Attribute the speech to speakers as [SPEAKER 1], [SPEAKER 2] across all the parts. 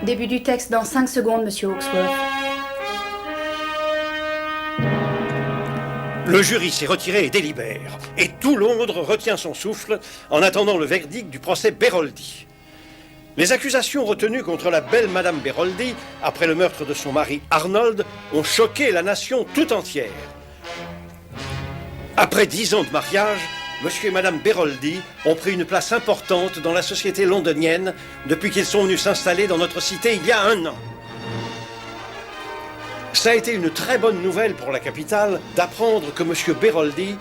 [SPEAKER 1] Début du texte dans 5 secondes, monsieur Hawksworth.
[SPEAKER 2] Le jury s'est retiré et délibère. Et tout Londres retient son souffle en attendant le verdict du procès Beroldy. Les accusations retenues contre la belle Madame Beroldy, après le meurtre de son mari Arnold, ont choqué la nation tout entière. Après 10 ans de mariage, Monsieur et Madame Beroldy ont pris une place importante dans la société londonienne depuis qu'ils sont venus s'installer dans notre cité il y a 1 an. Ça a été une très bonne nouvelle pour la capitale d'apprendre que Monsieur Beroldy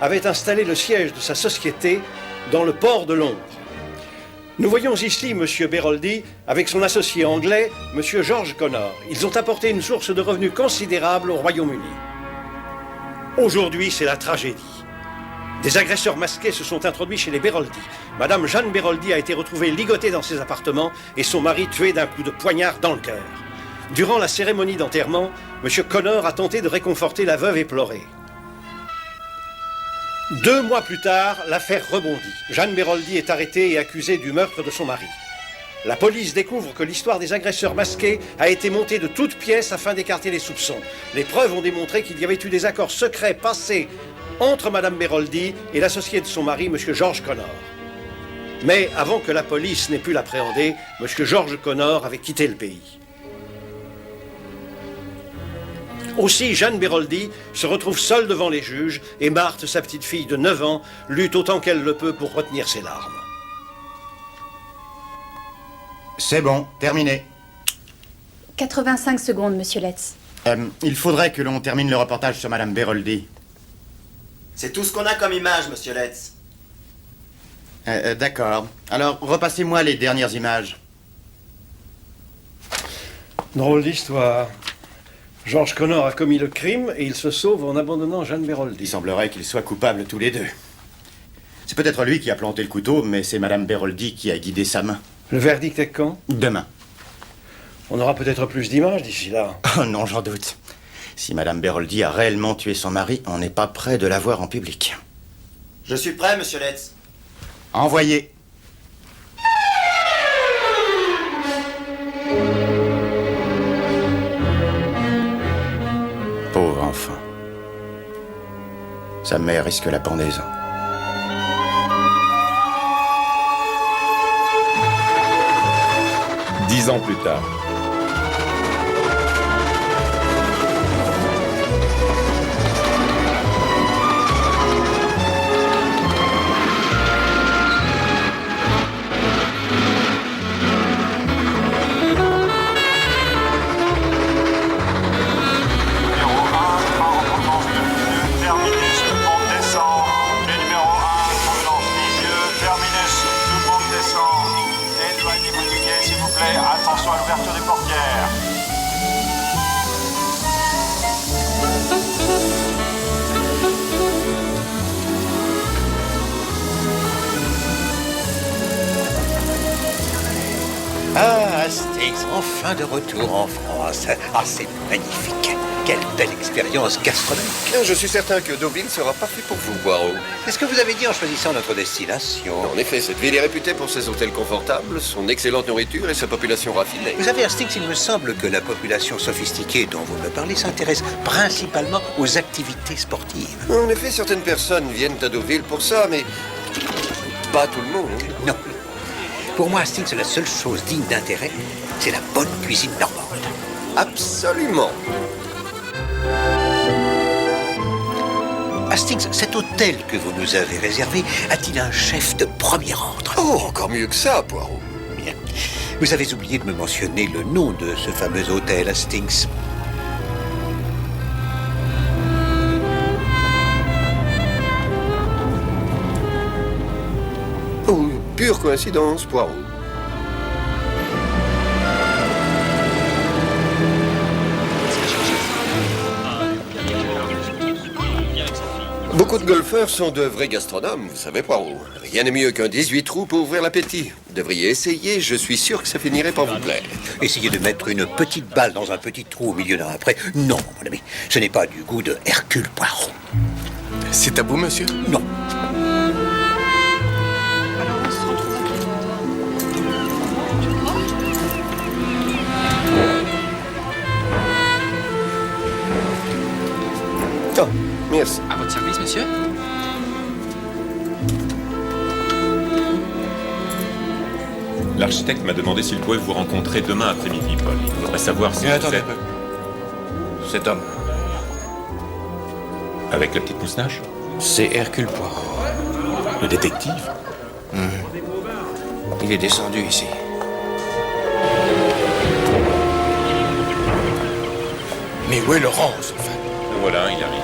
[SPEAKER 2] avait installé le siège de sa société dans le port de Londres. Nous voyons ici Monsieur Beroldy avec son associé anglais, Monsieur George Connor. Ils ont apporté une source de revenus considérable au Royaume-Uni. Aujourd'hui, c'est la tragédie. Des agresseurs masqués se sont introduits chez les Beroldy. Madame Jeanne Beroldy a été retrouvée ligotée dans ses appartements et son mari tué d'un coup de poignard dans le cœur. Durant la cérémonie d'enterrement, Monsieur Connor a tenté de réconforter la veuve éplorée. 2 mois plus tard, l'affaire rebondit. Jeanne Beroldy est arrêtée et accusée du meurtre de son mari. La police découvre que l'histoire des agresseurs masqués a été montée de toutes pièces afin d'écarter les soupçons. Les preuves ont démontré qu'il y avait eu des accords secrets passés entre Madame Beroldy et l'associé de son mari, Monsieur George Connor. Mais avant que la police n'ait pu l'appréhender, Monsieur George Connor avait quitté le pays. Aussi, Jeanne Beroldy se retrouve seule devant les juges et Marthe, sa petite fille de 9 ans, lutte autant qu'elle le peut pour retenir ses larmes.
[SPEAKER 3] C'est bon, terminé.
[SPEAKER 1] 85 secondes, monsieur Letts.
[SPEAKER 3] Il faudrait que l'on termine le reportage sur Madame Beroldy.
[SPEAKER 4] C'est tout ce qu'on a comme image, monsieur Letts.
[SPEAKER 3] D'accord. Alors, repassez-moi les dernières images.
[SPEAKER 2] Drôle d'histoire. George Connor a commis le crime et il se sauve en abandonnant Jeanne Beroldy.
[SPEAKER 3] Il semblerait qu'ils soient coupables tous les deux. C'est peut-être lui qui a planté le couteau, mais c'est Madame Beroldy qui a guidé sa main.
[SPEAKER 2] Le verdict est quand?
[SPEAKER 3] Demain.
[SPEAKER 2] On aura peut-être plus d'images d'ici là.
[SPEAKER 3] Oh non, j'en doute. Si Madame Beroldy a réellement tué son mari, on n'est pas prêt de la voir en public.
[SPEAKER 4] Je suis prêt, monsieur Letts.
[SPEAKER 3] Envoyez. Pauvre enfant. Sa mère risque la pendaison.
[SPEAKER 5] Dix ans plus tard.
[SPEAKER 6] Attention à l'ouverture des portes.
[SPEAKER 5] enfin de retour en France. Ah, c'est magnifique. Quelle belle expérience gastronomique.
[SPEAKER 6] Je suis certain que Deauville sera parfait pour vous, Poirot.
[SPEAKER 5] C'est ce que vous avez dit en choisissant notre destination.
[SPEAKER 6] En effet, cette ville est réputée pour ses hôtels confortables, son excellente nourriture et sa population raffinée.
[SPEAKER 5] Vous savez, Hastings, il me semble que la population sophistiquée dont vous me parlez s'intéresse principalement aux activités sportives.
[SPEAKER 6] En effet, certaines personnes viennent à Deauville pour ça, mais pas tout le monde.
[SPEAKER 5] Non. Pour moi, Hastings, la seule chose digne d'intérêt, c'est la bonne cuisine normande.
[SPEAKER 6] Absolument.
[SPEAKER 5] Hastings, cet hôtel que vous nous avez réservé a-t-il un chef de premier ordre?
[SPEAKER 6] Oh, encore mieux que ça, Poirot.
[SPEAKER 5] Bien. Vous avez oublié de me mentionner le nom de ce fameux hôtel, Hastings.
[SPEAKER 6] Oh, pure coïncidence, Poirot. Beaucoup de golfeurs sont de vrais gastronomes, vous savez, Poirot. Rien n'est mieux qu'un 18 trous pour ouvrir l'appétit. Vous devriez essayer, je suis sûr que ça finirait par vous plaire.
[SPEAKER 5] Essayez de mettre une petite balle dans un petit trou au milieu d'un après. Non, mon ami, ce n'est pas du goût de Hercule Poirot.
[SPEAKER 7] C'est à vous, monsieur?
[SPEAKER 5] Non.
[SPEAKER 6] Oh, merci.
[SPEAKER 7] À votre service, monsieur?
[SPEAKER 8] L'architecte m'a demandé s'il pouvait vous rencontrer demain après-midi, Paul. Il voudrait savoir si vous
[SPEAKER 7] Attendez
[SPEAKER 8] êtes...
[SPEAKER 7] un peu. Cet homme,
[SPEAKER 8] Avec la petite moustache?
[SPEAKER 7] c'est Hercule Poirot.
[SPEAKER 8] Le détective?
[SPEAKER 7] Il est descendu ici. Mais où est Laurence, enfin?
[SPEAKER 8] Voilà, il arrive.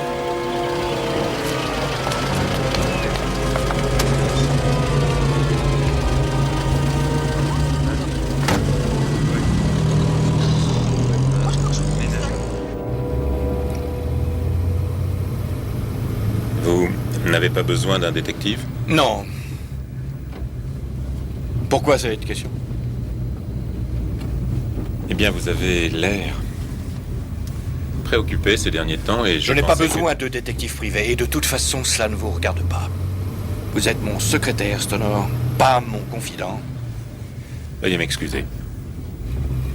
[SPEAKER 8] Vous n'avez pas besoin d'un détective?
[SPEAKER 7] Non. Pourquoi cette question?
[SPEAKER 8] Eh bien, vous avez l'air préoccupé ces derniers temps et
[SPEAKER 7] Je n'ai pas
[SPEAKER 8] pensais que-
[SPEAKER 7] besoin de détective privé, et de toute façon, cela ne vous regarde pas. Vous êtes mon secrétaire, Stonor, pas mon confident.
[SPEAKER 8] Veuillez m'excuser.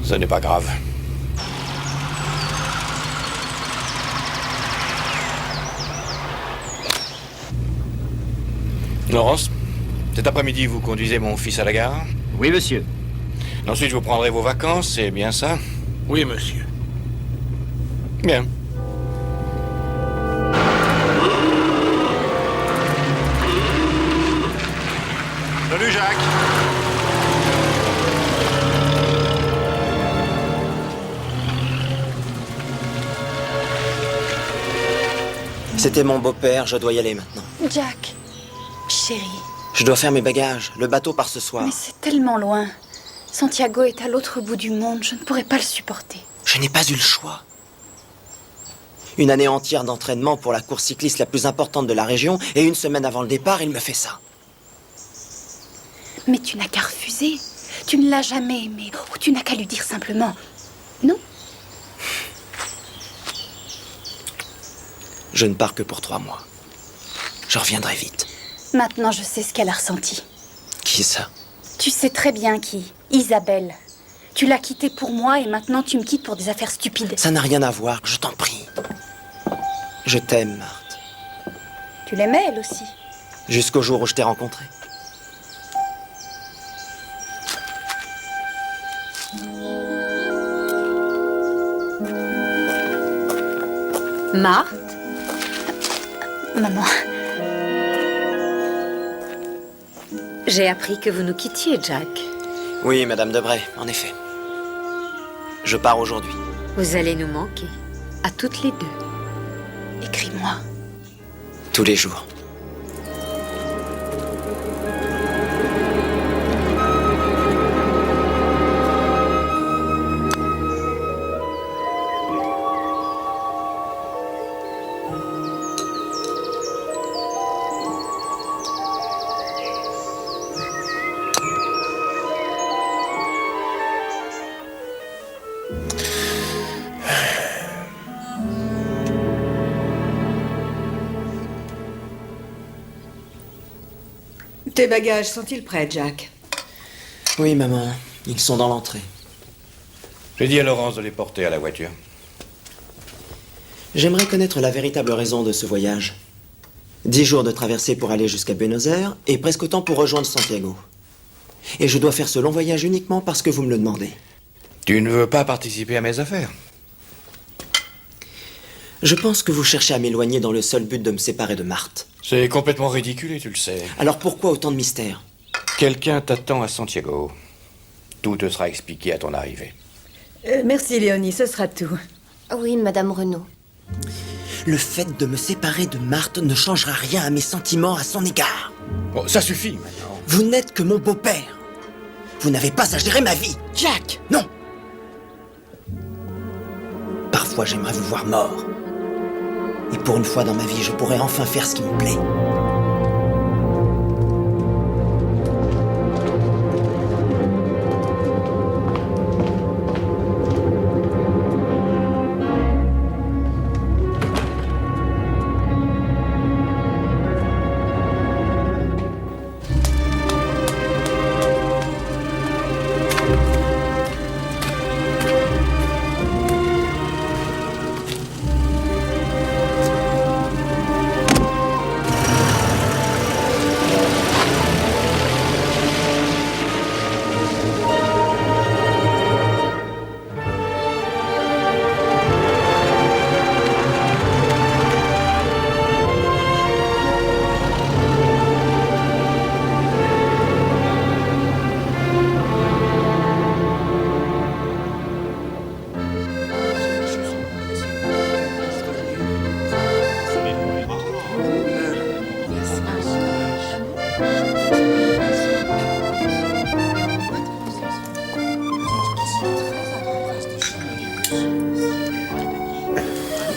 [SPEAKER 7] Ce n'est pas grave. Laurence, cet après-midi, vous conduisez mon fils à la gare?
[SPEAKER 9] Oui, monsieur.
[SPEAKER 7] Ensuite, vous prendrez vos vacances, c'est bien ça? Oui, monsieur. Bien. Salut, Jacques.
[SPEAKER 4] C'était mon beau-père, je dois y aller maintenant.
[SPEAKER 1] Jack, chérie,
[SPEAKER 4] Je dois faire mes bagages. Le bateau part ce soir.
[SPEAKER 1] mais c'est tellement loin. Santiago est à l'autre bout du monde, je ne pourrais pas le supporter.
[SPEAKER 4] Je n'ai pas eu le choix. Une année entière d'entraînement pour la course cycliste la plus importante de la région, et une semaine avant le départ, il me fait ça.
[SPEAKER 1] Mais tu n'as qu'à refuser. Tu ne l'as jamais aimé. Ou tu n'as qu'à lui dire simplement non.
[SPEAKER 4] Je ne pars que pour 3 mois. Je reviendrai vite.
[SPEAKER 1] Maintenant, je sais ce qu'elle a ressenti.
[SPEAKER 4] Qui ça?
[SPEAKER 1] Tu sais très bien qui. Isabelle. Tu l'as quittée pour moi et maintenant tu me quittes pour des affaires stupides.
[SPEAKER 4] Ça n'a rien à voir, je t'en prie. Je t'aime, Marthe.
[SPEAKER 1] Tu l'aimais, elle aussi.
[SPEAKER 4] Jusqu'au jour où je t'ai rencontré.
[SPEAKER 10] Marthe,
[SPEAKER 1] Maman,
[SPEAKER 10] j'ai appris que vous nous quittiez, Jack.
[SPEAKER 4] Oui, Madame Debray, en effet. Je pars aujourd'hui.
[SPEAKER 10] Vous allez nous manquer, à toutes les deux.
[SPEAKER 1] écris-moi.
[SPEAKER 4] Tous les jours.
[SPEAKER 9] Tes bagages sont-ils prêts, Jack?
[SPEAKER 4] Oui, maman. Ils sont dans l'entrée.
[SPEAKER 7] J'ai dit à Laurence de les porter à la voiture.
[SPEAKER 4] J'aimerais connaître la véritable raison de ce voyage. 10 jours de traversée pour aller jusqu'à Buenos Aires et presque autant pour rejoindre Santiago. Et je dois faire ce long voyage uniquement parce que vous me le demandez.
[SPEAKER 7] Tu ne veux pas participer à mes affaires?
[SPEAKER 4] Je pense que vous cherchez à m'éloigner dans le seul but de me séparer de Marthe.
[SPEAKER 7] C'est complètement ridicule et tu le sais.
[SPEAKER 4] Alors pourquoi autant de mystère?
[SPEAKER 7] Quelqu'un t'attend à Santiago. Tout te sera expliqué à ton arrivée.
[SPEAKER 9] Merci, Léonie, ce sera tout.
[SPEAKER 10] Oui, Madame Renaud.
[SPEAKER 4] Le fait de me séparer de Marthe ne changera rien à mes sentiments à son égard.
[SPEAKER 7] Bon, ça suffit maintenant.
[SPEAKER 4] Vous n'êtes que mon beau-père. Vous n'avez pas à gérer ma vie.
[SPEAKER 10] Jack!
[SPEAKER 4] Non. Parfois, j'aimerais vous voir mort. Et pour une fois dans ma vie, je pourrais enfin faire ce qui me plaît.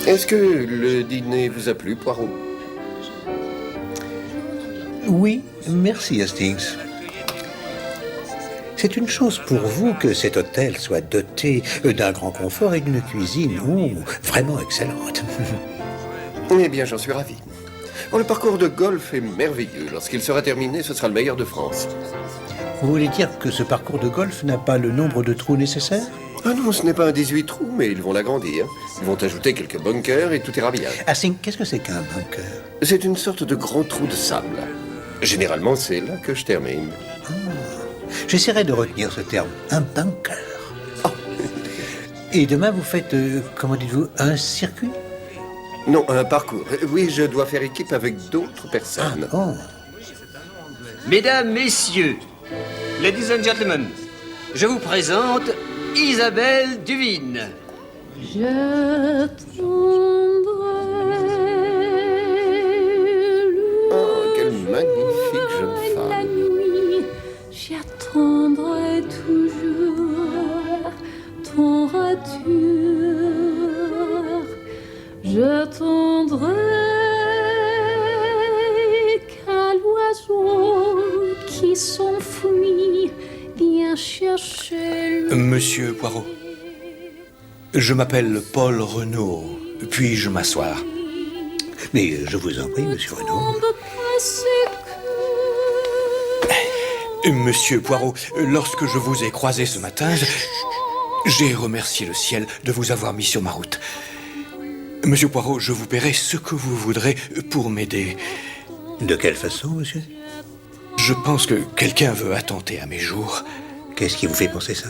[SPEAKER 6] Est-ce que le dîner vous a plu, Poirot?
[SPEAKER 5] Oui, merci, Hastings. C'est une chose pour vous que cet hôtel soit doté d'un grand confort et d'une cuisine vraiment excellente.
[SPEAKER 6] Eh bien, j'en suis ravi. Oh, le parcours de golf est merveilleux. Lorsqu'il sera terminé, ce sera le meilleur de France.
[SPEAKER 5] Vous voulez dire que ce parcours de golf n'a pas le nombre de trous nécessaires?
[SPEAKER 6] Ah non, ce n'est pas un 18 trous, mais ils vont l'agrandir. Ils vont ajouter quelques bunkers et tout ira bien.
[SPEAKER 5] Hastings, qu'est-ce que c'est qu'un bunker?
[SPEAKER 6] C'est une sorte de grand trou de sable. Généralement, c'est là que je termine.
[SPEAKER 5] J'essaierai de retenir ce terme, un bunker. Oh. Et demain, vous faites, comment dites-vous, un circuit?
[SPEAKER 6] Non, un parcours. Oui, je dois faire équipe avec d'autres personnes.
[SPEAKER 5] Oh.
[SPEAKER 11] Mesdames, messieurs, ladies and gentlemen, je vous présente Isabelle Duvine.
[SPEAKER 12] Je
[SPEAKER 6] Oh, quelle magnifique jeune femme.
[SPEAKER 12] la nuit, j'attendrai toujours ton retour. Je tendrai qu'à l'oiseau qui s'enfuit vient chercher le...
[SPEAKER 7] Monsieur Poirot, je m'appelle Paul Renaud. Puis-je m'asseoir?
[SPEAKER 5] Mais je vous en prie, monsieur Renaud.
[SPEAKER 7] Monsieur Poirot, lorsque je vous ai croisé ce matin, j'ai remercié le ciel de vous avoir mis sur ma route. Monsieur Poirot, je vous paierai ce que vous voudrez pour m'aider.
[SPEAKER 5] De quelle façon, monsieur?
[SPEAKER 7] Je pense que quelqu'un veut attenter à mes jours.
[SPEAKER 5] Qu'est-ce qui vous fait penser ça?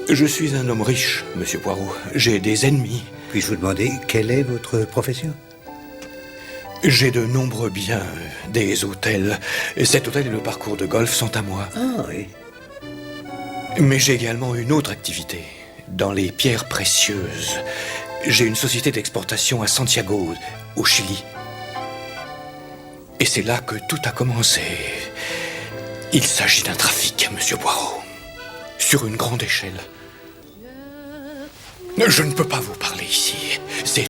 [SPEAKER 7] Je suis un homme riche, monsieur Poirot. J'ai des ennemis.
[SPEAKER 5] Puis-je vous demander quelle est votre profession?
[SPEAKER 7] J'ai de nombreux biens, des hôtels. Cet hôtel et le parcours de golf sont à moi.
[SPEAKER 5] Ah oui.
[SPEAKER 7] Mais j'ai également une autre activité, dans les pierres précieuses. J'ai une société d'exportation à Santiago, au Chili. Et c'est là que tout a commencé. Il s'agit d'un trafic, monsieur Poirot. Sur une grande échelle. Je ne peux pas vous parler ici. C'est